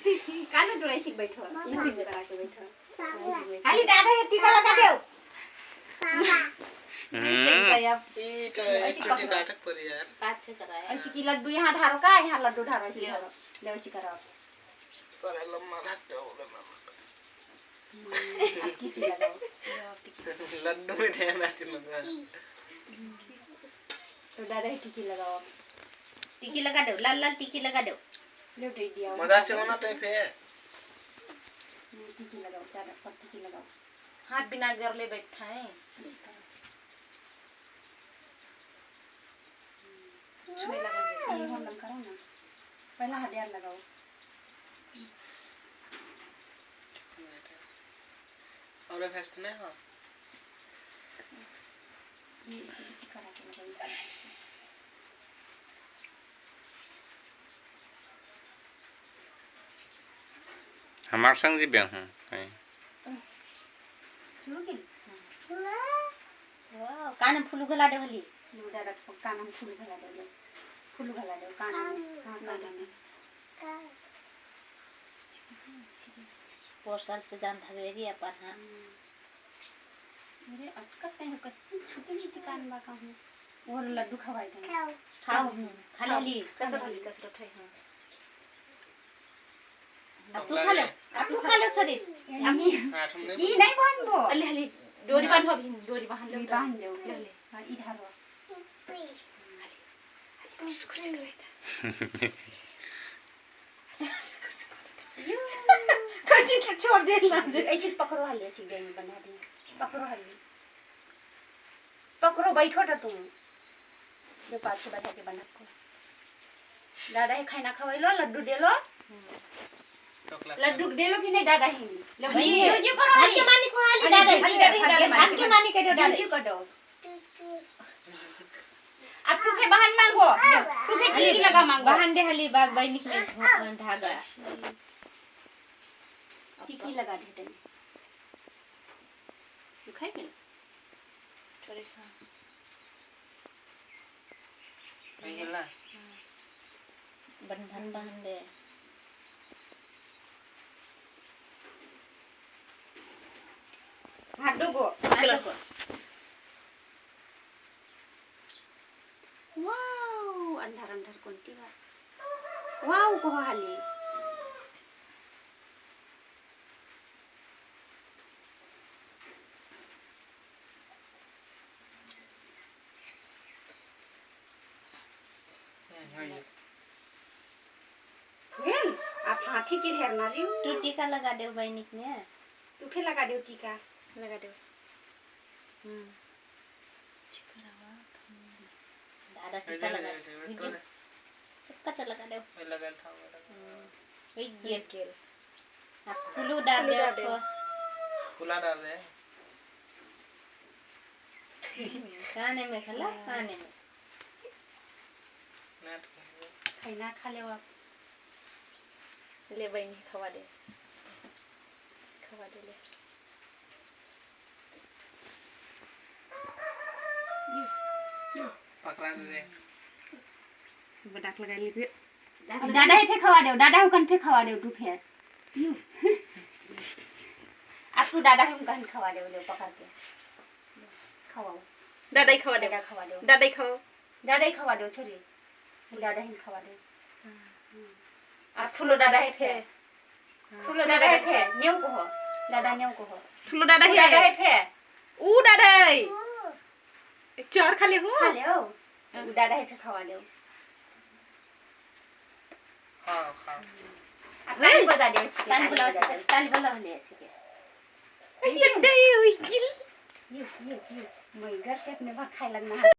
कान डोळे शिक बैठो शिक करा के बैठो खाली दादा हे टीका लगा देव छोटी नाटक पर यार पाछे कराया ऐसी की लड्डू यहाँ ढारो का यहाँ लड्डू ढारो ऐसी ढारो ले ऐसी करो पर लम्मा लगता है अब टिकी लगाओ लड्डू में ध्यान आती लगा तो दादा ही टिकी लगाओ टिकी लगा दो लाल लाल टिकी लगा दो ले दे दिया मजा से होना तो फिर टिकी लगाओ दादा पर टिकी लगाओ हाथ बिना कर ले बैठा है ऐसी करो छुई लगा दे ये हम लोग करो ना पहला हथियार लगाओ और फेस्ट नहीं हां ये इसी करा के लगाओ हमार संग जी ब्याह हूं चुकी वाह कान फूल गला दे हली लूडा रख कान में फूल भला दे फूल भला दे कान में हां कान में पोरसाल से जान धवेरी अपन हां मेरे अटकट नहीं कसी छोटी छोटी कान में का हूं और लड्डू खवाई दे खाओ खाली कसरत है हां अब तू खा ले छरी यम्मी आठ में ई नहीं बांधबो अल्ले हली डोरी बांध भी डोरी बांध ले बांध दे ले हां ई ढारो कसी के छोड़ दे ना ऐसे पकड़ो हले ऐसे गेम बना दे पकड़ो हले पकड़ो बैठो तो तुम जो पाछे बैठा के बना को दादा ही खाना खवाइलो लड्डू देलो लड्डू देलो कि नहीं दादा ही जो जो करो हाथ के मानी को हाली दादा हाथ के मानी के दो दादा जो करो अब तू के बहन मांगो तू से टिकी लगा मांगो बहन दे हली बाग बहनी में धागा टिकी लगा दे तने सुखाई के थोड़े सा मिला बंधन बहन दे हाथ डोगो वाओ अंधार अंधार कोणती वाव को हाली वेल आप हाथी के हेर मारी तू टीका लगा दे बहनी में तू फिर लगा दे टीका लगा दो दादा टीका लगा कच्चा लगा दे लगा था वही गिर गिर अब फूलू डाल दे फुला डाल दे खाने में खला खाने में नाट खाना खा ले आप ले बहनी खवा दे ले पकड़ा दे बडाक लगा ले दादा ही पे खवा दे दादा हुकन पे खवा दे तू फिर अब तू दादा हुकन खवा दे ले पकड़ के खवाओ दादा ही खवा दे खवा दे दादा ही खाओ दादा ही खवा दे छोरी दादा ही खवा दे आ फुलो दादा ही फे फुलो दादा ही फे नेउ को हो दादा नेउ को हो फुलो दादा ही फे ऊ दादा चार खा ले हो खा ले ओ दादा ही फे खवा दे हां हां ताली बजा दे ताली बोला ले अच्छे ये दे हुई गिल ये मैं घर से अपने भाग खाए लगना